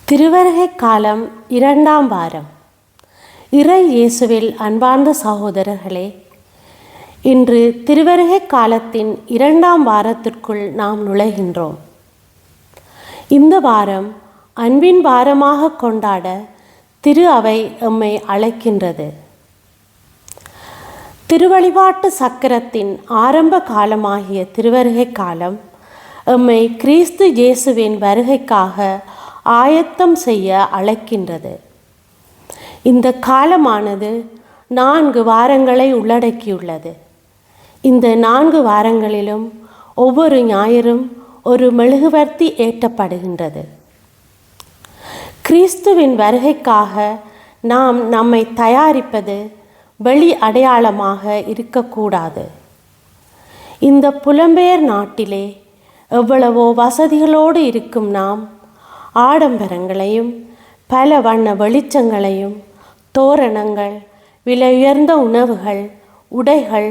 திருவருகை காலம் 2ஆம் வாரம். இறை இயேசுவில் அன்பார்ந்த சகோதரர்களே, இன்று திருவருகை காலத்தின் 2ஆம் வாரத்திற்குள் நாம் நுழைகின்றோம். இந்த வாரம் அன்பின் வாரமாக கொண்டாட திரு அவை எம்மை அழைக்கின்றது. திருவழிபாட்டு சக்கரத்தின் ஆரம்ப காலமாகிய திருவருகை காலம் எம்மை கிறிஸ்து இயேசுவின் வருகைக்காக ஆயத்தம் செய்ய அழைக்கின்றது. இந்த காலமானது 4 வாரங்களை உள்ளடக்கியுள்ளது. இந்த 4 வாரங்களிலும் ஒவ்வொரு ஞாயிறும் ஒரு மெழுகுவர்த்தி ஏற்றப்படுகின்றது. கிறிஸ்துவின் வருகைக்காக நாம் நம்மை தயாரிப்பது வெளி அடையாளமாக இருக்கக்கூடாது. இந்த புலம்பெயர் நாட்டிலே எவ்வளவோ வசதிகளோடு இருக்கும் நாம் ஆடம்பரங்களையும் பல வண்ண வெளிச்சங்களையும் தோரணங்கள், விலையுயர்ந்த உணவுகள், உடைகள்,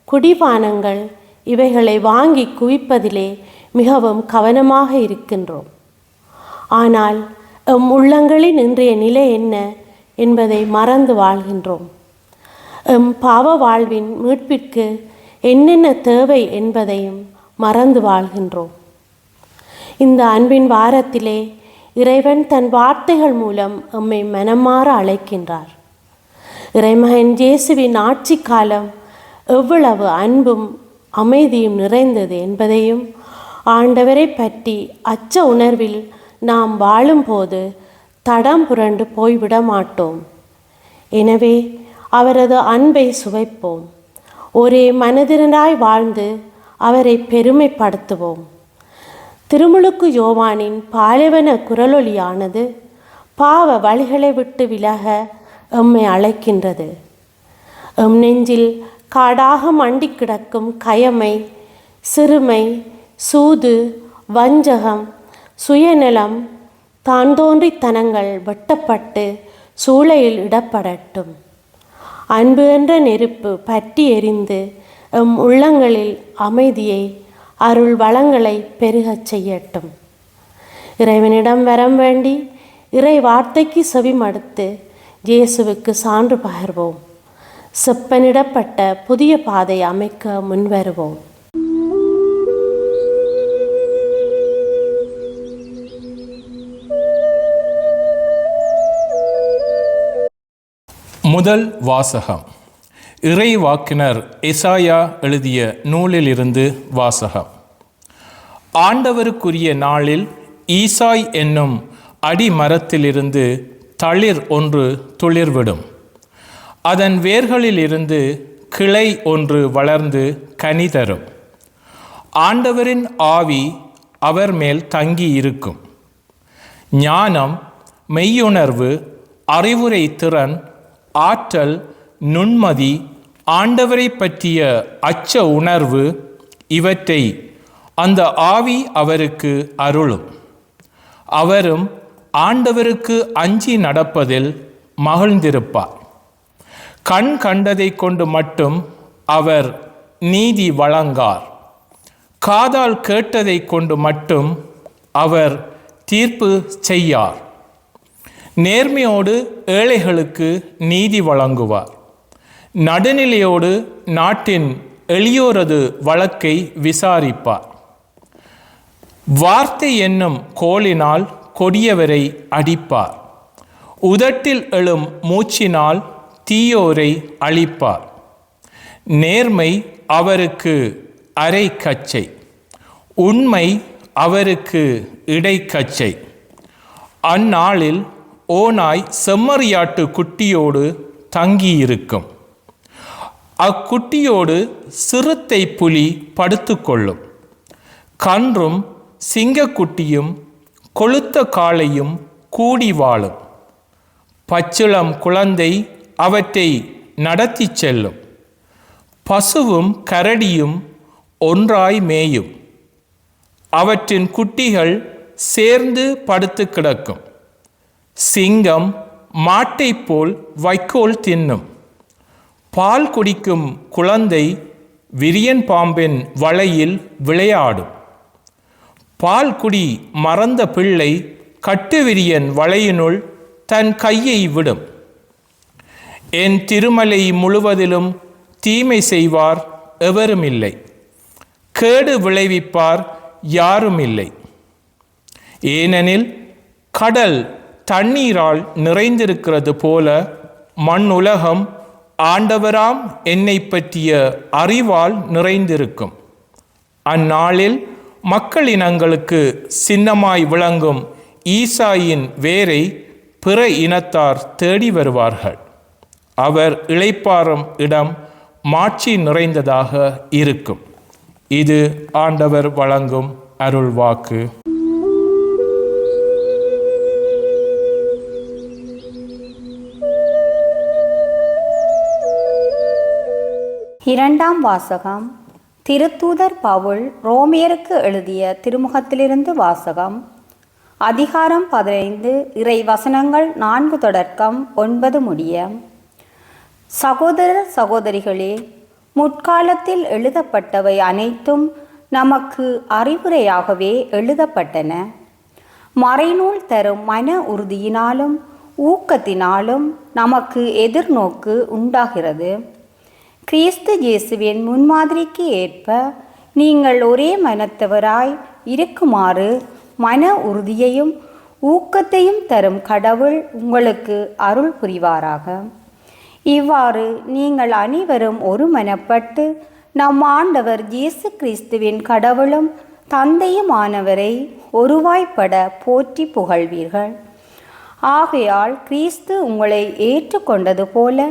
குடிபானங்கள் இவைகளை வாங்கி குவிப்பதிலே மிகவும் கவனமாக இருக்கின்றோம். ஆனால் எம் உள்ளங்களின் இன்றைய நிலை என்ன என்பதை மறந்து வாழ்கின்றோம். எம் பாவ வாழ்வின் மீட்பிற்கு என்னென்ன தேவை என்பதையும் மறந்து வாழ்கின்றோம். இந்த அன்பின் வாரத்திலே இறைவன் தன் வார்த்தைகள் மூலம் எம்மை மனமாற அழைக்கின்றார். இறைமகன் இயேசுவின் ஆட்சி காலம் எவ்வளவு அன்பும் அமைதியும் நிறைந்தது என்பதையும், ஆண்டவரை பற்றி அச்ச உணர்வில் நாம் வாழும்போது தடம் புரண்டு போய்விட மாட்டோம். எனவே அவரது அன்பை சுவைப்போம். ஒரே மனதினராய் வாழ்ந்து அவரை பெருமைப்படுத்துவோம். திருமுழுக்கு யோவானின் பாலைவன குரலொலியானது பாவ வழிகளை விட்டு விலக எம்மை அழைக்கின்றது. எம் நெஞ்சில் காடாக மண்டி கிடக்கும் கயமை, சிறுமை, சூது, வஞ்சகம், சுயநலம், தான் தோன்றித்தனங்கள் வெட்டப்பட்டு சூளையில் இடப்படட்டும். அன்பு என்ற நெருப்பு பற்றி எரிந்து எம் உள்ளங்களில் அமைதியை, அருள் வளங்களை பெருகச் செய்யட்டும். இறைவனிடம் வரம் வேண்டி இறை வார்த்தைக்கு செவிமடுத்து இயேசுவுக்கு சான்று பகர்வோம். செப்பனிடப்பட்ட புதிய பாதை அமைக்க முன்வருவோம். முதல் வாசகம். இறைவாக்கினர் எசாயா எழுதிய நூலிலிருந்து வாசகம். ஆண்டவருக்குரிய நாளில் ஈசாய் என்னும் அடிமரத்திலிருந்து தளிர் ஒன்று துளிர்விடும். அதன் வேர்களிலிருந்து கிளை ஒன்று வளர்ந்து கனி தரும். ஆண்டவரின் ஆவி அவர் மேல் தங்கி இருக்கும். ஞானம், மெய்யுணர்வு, அறிவுரை திறன், ஆற்றல், நுண்மதி, ஆண்டவரை பற்றிய அச்ச உணர்வு இவற்றை அந்த ஆவி அவருக்கு அருளும். அவரும் ஆண்டவருக்கு அஞ்சி நடப்பதில் மகிழ்ந்திருப்பார். கண் கண்டதை கொண்டு மட்டும் அவர் நீதி வழங்கார். காதால் கேட்டதை கொண்டு மட்டும் அவர் தீர்ப்பு செய்யார். நேர்மையோடு ஏழைகளுக்கு நீதி வழங்குவார். நடுநிலையோடு நாட்டின் எளியோரது வழக்கை விசாரிப்பார். வார்த்தை என்னும் கோலினால் கொடியவரை அடிப்பார். உதட்டில் எழும் மூச்சினால் தீயோரை அழிப்பார். நேர்மை அவருக்கு அரை கச்சை, உண்மை அவருக்கு இடைக்கச்சை. அந்நாளில் ஓநாய் செம்மறியாட்டு குட்டியோடு தங்கியிருக்கும். அக்குட்டியோடு சிறுத்தை புலி படுத்துக்கொள்ளும். கன்றும் சிங்கக்குட்டியும் கொழுத்த காளையும் கூடி வாழும். பச்சிளம் குழந்தை அவற்றை நடத்தி செல்லும். பசுவும் கரடியும் ஒன்றாய் மேயும். அவற்றின் குட்டிகள் சேர்ந்து படுத்து கிடக்கும். சிங்கம் மாட்டை போல் வைக்கோல் தின்னும். பால் குடிக்கும் குழந்தை விரியன் பாம்பின் வலையில் விளையாடும். பால் குடி மறந்த பிள்ளை கட்டுவிரியன் வலையினுள் தன் கையை விடும். என் திருமலை முழுவதிலும் தீமை செய்வார் எவரும் இல்லை, கேடு விளைவிப்பார் யாரும் இல்லை. ஏனெனில் கடல் தண்ணீரால் நிறைந்திருக்கிறது போல மண்ணுலகம் ஆண்டவராம் என்னை பற்றிய அறிவால் நிறைந்திருக்கும். அந்நாளில் மக்களினங்களுக்கு சின்னமாய் விளங்கும் ஈசாயின் வேரை பிற இனத்தார் தேடி வருவார்கள். அவர் இளைப்பாறும் இடம் மாட்சி நிறைந்ததாக இருக்கும். இது ஆண்டவர் வழங்கும் அருள்வாக்கு. இரண்டாம் வாசகம். திருத்தூதர் பவுல் ரோமியருக்கு எழுதிய திருமுகத்திலிருந்து வாசகம். அதிகாரம் 15, இறை வசனங்கள் 4 தொடக்கம் 9 முடிய. சகோதரர் சகோதரிகளே, முற்காலத்தில் எழுதப்பட்டவை அனைத்தும் நமக்கு அறிவுரையாகவே எழுதப்பட்டன. மறைநூல் தரும் மன உறுதியினாலும் ஊக்கத்தினாலும் நமக்கு எதிர்நோக்கு உண்டாகிறது. கிறிஸ்து இயேசுவின் முன்மாதிரிக்கு ஏற்ப நீங்கள் ஒரே மனத்தவராய் இருக்குமாறு மன உறுதியையும் ஊக்கத்தையும் தரும் கடவுள் உங்களுக்கு அருள் புரிவாராக. இவ்வாறு நீங்கள் அனைவரும் ஒருமனப்பட்டு நம் ஆண்டவர் இயேசு கிறிஸ்துவின் கடவுளும் தந்தையுமானவரை ஒருவாய்ப்பட போற்றி புகழ்வீர்கள். ஆகையால் கிறிஸ்து உங்களை ஏற்றுக்கொண்டது போல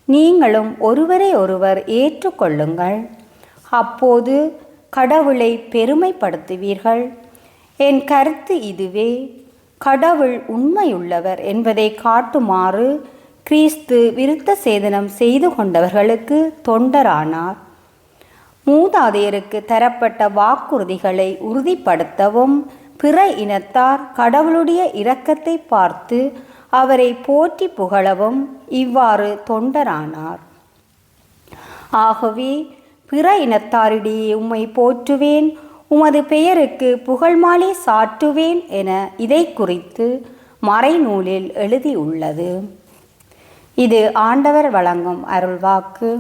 நீங்களும் ஒருவரை ஒருவர் ஏற்றுக்கொள்ளுங்கள். அப்போது கடவுளை பெருமைப்படுத்துவீர்கள். என் கருத்து இதுவே: கடவுள் உண்மையுள்ளவர் என்பதை காட்டுமாறு கிறிஸ்து விருத்த சேதனம் செய்து கொண்டவர்களுக்கு தொண்டரானார். மூதாதையருக்கு தரப்பட்ட வாக்குறுதிகளை உறுதிப்படுத்தவும் பிற இனத்தார் கடவுளுடைய இரக்கத்தை பார்த்து அவரை போற்றி புகழவும் இவ்வாறு தொண்டரானார். ஆகவே பிற இனத்தாரிடையே உம்மை போற்றுவேன், உமது பெயருக்கு புகழ்மாலை சாற்றுவேன் என இதை குறித்து மறைநூலில் எழுதியுள்ளது. இது ஆண்டவர் வழங்கும் அருள்வாக்கு.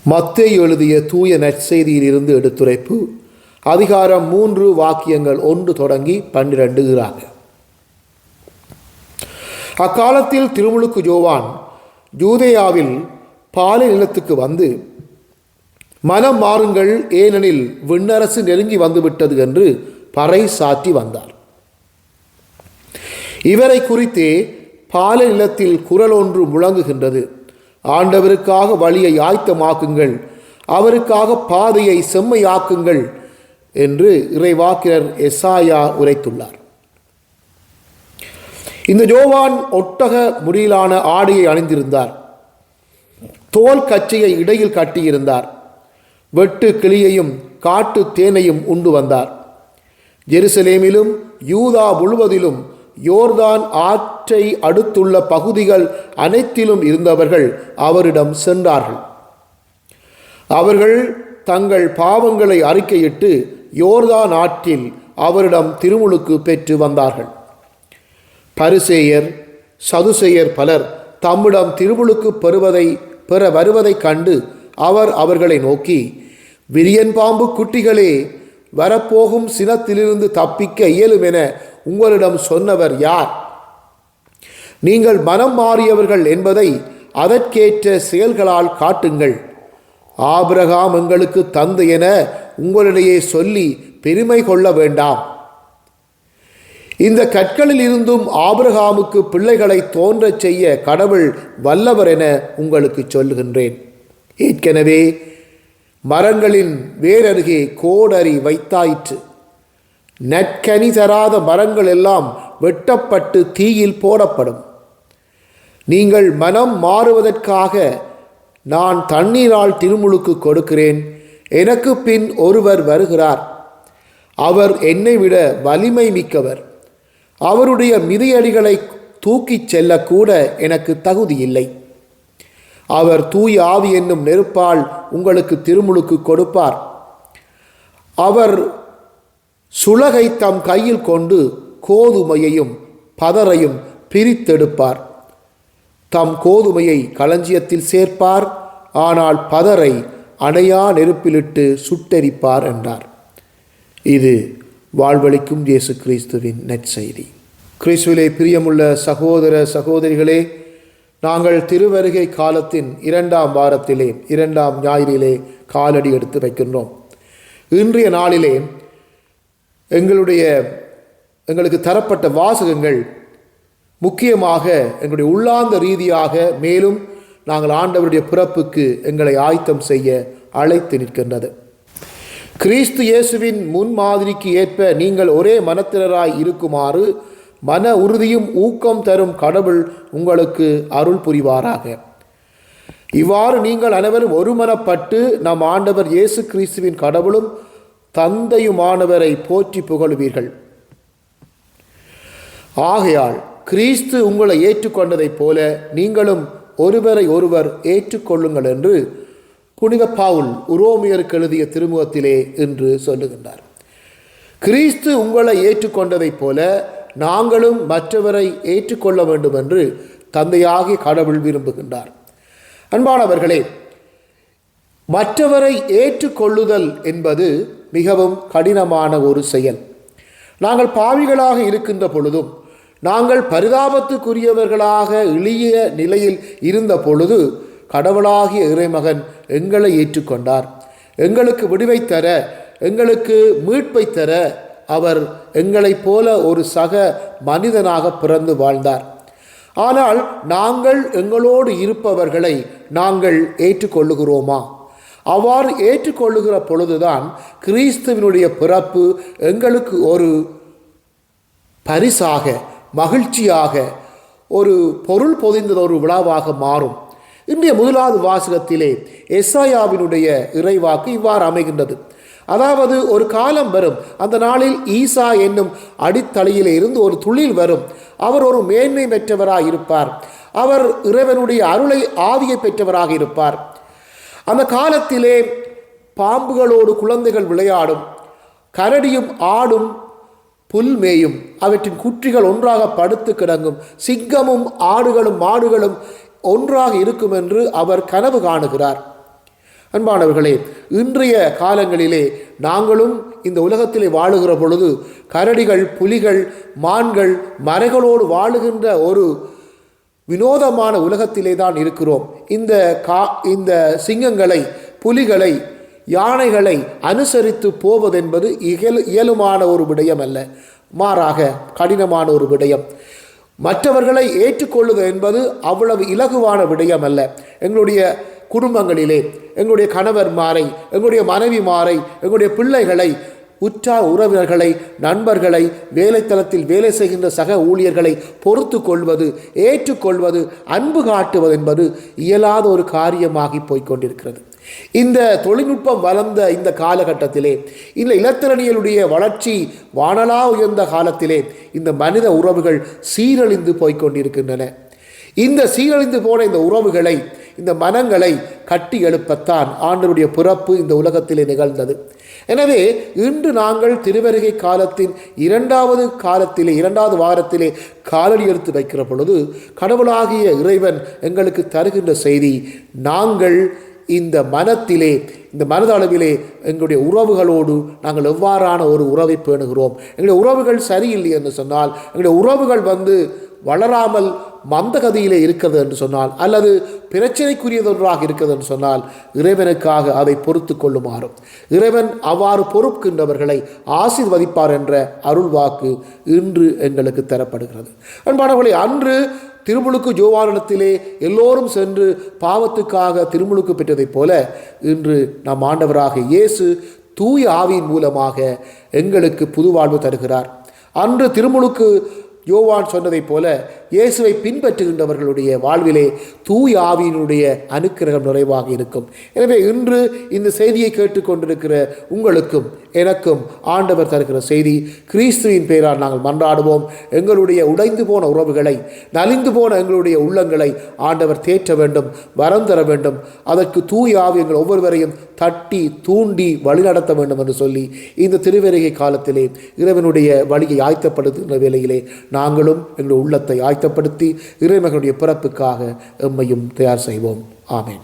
மத்தேயு எழுதிய தூய நற்செய்தியிலிருந்து எடுத்துரைப்பு. அதிகாரம் 3 வாக்கியங்கள் 1 தொடங்கி 12. அக்காலத்தில் திருமுழுக்கு யோவான் யூதேயாவில் பாலை நிலத்துக்கு வந்து, மனம் மாறுங்கள், ஏனெனில் விண்ணரசு நெருங்கி வந்துவிட்டது என்று பறை சாற்றி வந்தார். இவரை குறித்தே பாலை நிலத்தில் குரல் ஒன்று முழங்குகின்றது: ஆண்டவருக்காக வழியை ஆயத்தமாக்குங்கள், அவருக்காக பாதையை செம்மையாக்குங்கள் என்று இறைவாக்கினர் எசாயா உரைத்துள்ளார். இந்த யோவான் ஒட்டக முடியிலான ஆடையை அணிந்திருந்தார். தோல் கச்சையை இடையில் கட்டியிருந்தார். வெட்டு கிளியையும் காட்டு தேனையும் உண்டு வந்தார். ஜெருசலேமிலும் யூதா முழுவதிலும் யோர்தான் ஆற்றை அடுத்துள்ள பகுதிகள் அனைத்திலும் இருந்தவர்கள் அவரிடம் சென்றார்கள். அவர்கள் தங்கள் பாவங்களை அறிக்கையிட்டு யோர்தான் ஆற்றில் அவரிடம் திருமுழுக்கு பெற்று வந்தார்கள். பரிசேயர் சதுசேயர் பலர் தம்மிடம் திருமுழுக்கு பெற வருவதைக் கண்டு அவர் அவர்களை நோக்கி, விரியன் பாம்பு குட்டிகளே, வரப்போகும் சினத்திலிருந்து தப்பிக்க இயலும் என உங்களிடம் சொன்னவர் யார்? நீங்கள் மனம் மாறியவர்கள் என்பதை அதற்கேற்ற செயல்களால் காட்டுங்கள். ஆபிரகாம் எங்களுக்கு தந்தை என உங்களிடையே சொல்லி பெருமை கொள்ள வேண்டாம். இந்த கற்களில் இருந்தும் ஆபிரகாமுக்கு பிள்ளைகளை தோன்றச் செய்ய கடவுள் வல்லவர் என உங்களுக்கு சொல்லுகின்றேன். ஏற்கனவே மரங்களின் வேரருகே கோடரி வைத்தாயிற்று. நற்கனி தராத மரங்கள் எல்லாம் வெட்டப்பட்டு தீயில் போடப்படும். நீங்கள் மனம் மாறுவதற்காக நான் தண்ணீரால் திருமுழுக்கு கொடுக்கிறேன். எனக்கு பின் ஒருவர் வருகிறார். அவர் என்னை விட வலிமை மிக்கவர். அவருடைய மிதியடிகளை தூக்கிச் செல்லக்கூட எனக்கு தகுதியில்லை. அவர் தூய ஆவி என்னும் நெருப்பால் உங்களுக்கு திருமுழுக்கு கொடுப்பார். அவர் சுளகை தம் கையில் கொண்டு கோதுமையையும் பதரையும் பிரித்தெடுப்பார். தம் கோதுமையை களஞ்சியத்தில் சேர்ப்பார், ஆனால் பதரை அணையா நெருப்பிலிட்டு சுட்டெரிப்பார் என்றார். இது வாழ்வளிக்கும் இயேசு கிறிஸ்துவின் நற்செய்தி. கிறிஸ்துவிலே பிரியமுள்ள சகோதர சகோதரிகளே, நாங்கள் திருவருகை காலத்தின் 2ஆம் வாரத்திலே 2ஆம் ஞாயிறிலே காலடி எடுத்து வைக்கின்றோம். இன்றைய நாளிலே எங்களுக்கு தரப்பட்ட வாசகங்கள் முக்கியமாக எங்களுடைய உள்ளார்ந்த ரீதியாக மேலும் நாங்கள் ஆண்டவருடைய பிறப்புக்கு எங்களை ஆயத்தம் செய்ய அழைத்து நிற்கின்றது. கிறிஸ்து இயேசுவின் முன்மாதிரிக்கு ஏற்ப நீங்கள் ஒரே மனத்தினராய் இருக்குமாறு மன உறுதியும் ஊக்கம் தரும் கடவுள் உங்களுக்கு அருள் புரிவாராக. இவ்வாறு நீங்கள் அனைவரும் ஒருமனப்பட்டு நம் ஆண்டவர் இயேசு கிறிஸ்துவின் கடவுளும் தந்தையுமானவரை போற்றி புகழுவீர்கள். ஆகையால் கிறிஸ்து உங்களை ஏற்றுக்கொண்டதைப் போல நீங்களும் ஒருவரை ஒருவர் ஏற்றுக்கொள்ளுங்கள் என்று புனித பவுல் உரோமியருக்கு எழுதிய திருமுகத்திலே இன்று சொல்லுகின்றார். கிறிஸ்து உங்களை ஏற்றுக்கொண்டதைப் போல நாங்களும் மற்றவரை ஏற்றுக்கொள்ள வேண்டும் என்று தந்தையாகிய கடவுள் விரும்புகின்றார். அன்பானவர்களே, மற்றவரை ஏற்றுக்கொள்ளுதல் என்பது மிகவும் கடினமான ஒரு செயல். நாங்கள் பாவிகளாக இருக்கின்ற பொழுதும், நாங்கள் பரிதாபத்துக்குரியவர்களாக எளிய நிலையில் இருந்த பொழுது கடவுளாகிய இறைமகன் எங்களை ஏற்றுக்கொண்டார். எங்களுக்கு விடுவை தர, எங்களுக்கு மீட்பை தர அவர் எங்களைப் போல ஒரு சக மனிதனாக பிறந்து வாழ்ந்தார். ஆனால் நாங்கள் எங்களோடு இருப்பவர்களை நாங்கள் ஏற்றுக்கொள்ளுகிறோமா? அவ்வாறு ஏற்றுக்கொள்ளுகிற பொழுதுதான் கிறிஸ்துவினுடைய பிறப்பு எங்களுக்கு ஒரு பரிசாக, மகிழ்ச்சியாக, ஒரு பொருள் பொதிந்த ஒரு விழாவாக மாறும். இன்றைய முதலாவது வாசகத்திலே எசாயாவினுடைய இறைவாக்கு இவ்வாறு அமைகின்றது. அதாவது, ஒரு காலம் வரும், அந்த நாளில் ஈசா என்னும் அடித்தளையிலே இருந்து ஒரு துளில் வரும். அவர் ஒரு மேன்மை பெற்றவராக இருப்பார். அவர் இறைவனுடைய அருளை ஆவியை பெற்றவராக இருப்பார். அந்த காலத்திலே பாம்புகளோடு குழந்தைகள் விளையாடும், கரடியும் ஆடும் புல்மேயும், அவற்றின் குற்றிகள் ஒன்றாக படுத்து கிடங்கும், சிங்கமும் ஆடுகளும் மாடுகளும் ஒன்றாக இருக்கும் என்று அவர் கனவு காணுகிறார். அன்பானவர்களே, இன்றைய காலங்களிலே நாங்களும் இந்த உலகத்திலே வாழுகிற பொழுது கரடிகள், புலிகள், மான்கள், மரைகளோடு வாழுகின்ற ஒரு வினோதமான உலகத்திலே தான் இருக்கிறோம். இந்த சிங்கங்களை, புலிகளை, யானைகளை அனுசரித்து போவதென்பது இயலுமான ஒரு விடயம் அல்ல, மாறாக கடினமான ஒரு விடயம். மற்றவர்களை ஏற்றுக்கொள்ளுதல் என்பது அவ்வளவு இலகுவான விடயம் அல்ல. எங்களுடைய குடும்பங்களிலே எங்களுடைய கணவர்மாரை, எங்களுடைய மனைவிமாரை, எங்களுடைய பிள்ளைகளை, உற்றார் உறவினர்களை, நண்பர்களை, வேலைத்தளத்தில் வேலை செய்கின்ற சக ஊழியர்களை பொறுத்து கொள்வது, ஏற்றுக்கொள்வது, அன்பு காட்டுவது என்பது இயலாத ஒரு காரியமாகி போய்கொண்டிருக்கிறது. இந்த தொழில்நுட்பம் வளர்ந்த இந்த காலகட்டத்திலே, இந்த இலத்திரனியலுடைய வளர்ச்சி வானலா உயர்ந்த காலத்திலே இந்த மனித உறவுகள் சீரழிந்து போய்கொண்டிருக்கின்றன. இந்த சீரழிந்து போன இந்த உறவுகளை, இந்த மனங்களை கட்டி எழுப்பத்தான் ஆண்டவருடைய பிறப்பு இந்த உலகத்திலே நிகழ்ந்தது. எனவே இன்று நாங்கள் திருவருகை காலத்தின் 2வது வாரத்திலே காலடி எடுத்து வைக்கிற பொழுது கடவுளாகிய இறைவன் எங்களுக்கு தருகின்ற செய்தி, நாங்கள் இந்த மனத்திலே, இந்த மனதளவிலே எங்களுடைய உறவுகளோடு நாங்கள் எவ்வாறான ஒரு உறவை பேணுகிறோம். எங்களுடைய உறவுகள் சரியில்லை என்று சொன்னால், எங்களுடைய உறவுகள் வளராமல் மந்தகதியிலே இருக்கிறது என்று சொன்னால், அல்லது பிரச்சனைக்குரியதொன்றாக இருக்கிறது என்று சொன்னால், இறைவனுக்காக அதை பொறுத்து கொள்ளுமாறும், இறைவன் அவ்வாறு பொறுக்கின்றவர்களை ஆசீர்வதிப்பார் என்ற அருள்வாக்கு இன்று எங்களுக்கு தரப்படுகிறது. அன்பானவர்களே, அன்று திருமுழுக்கு யோவானிடத்திலே எல்லோரும் சென்று பாவத்துக்காக திருமுழுக்கு பெற்றதைப் போல இன்று நம் ஆண்டவராக இயேசு தூய ஆவியின் மூலமாக எங்களுக்கு புது வாழ்வு தருகிறார். அன்று திருமுழுக்கு யோவான் சொன்னதைப் போல இயேசுவை பின்பற்றுகின்றவர்களுடைய வாழ்விலே தூய ஆவியினுடைய அனுக்கிரகம் நிறைவாக இருக்கும். எனவே இன்று இந்த செய்தியை கேட்டுக்கொண்டிருக்கிற உங்களுக்கும் எனக்கும் ஆண்டவர் தருகிற செய்தி, கிறிஸ்துவின் பெயரால் நாங்கள் மன்றாடுவோம். எங்களுடைய உடைந்து போன உறவுகளை, நலிந்து போன எங்களுடைய உள்ளங்களை ஆண்டவர் தேற்ற வேண்டும், வரம் தர வேண்டும். அதற்கு தூய ஆவி எங்கள் ஒவ்வொருவரையும் தட்டி தூண்டி வழிநடத்த வேண்டும் என்று சொல்லி இந்த திருவருகை காலத்திலே இறைவனுடைய வழியை ஆயத்தப்படுத்துகின்ற வேளையிலே நாங்களும் எங்களுடைய உள்ளத்தை ஆயத்தப்படுத்தி இறைமகனுடைய பிறப்புக்காக எம்மையும் தயார் செய்வோம். ஆமென்.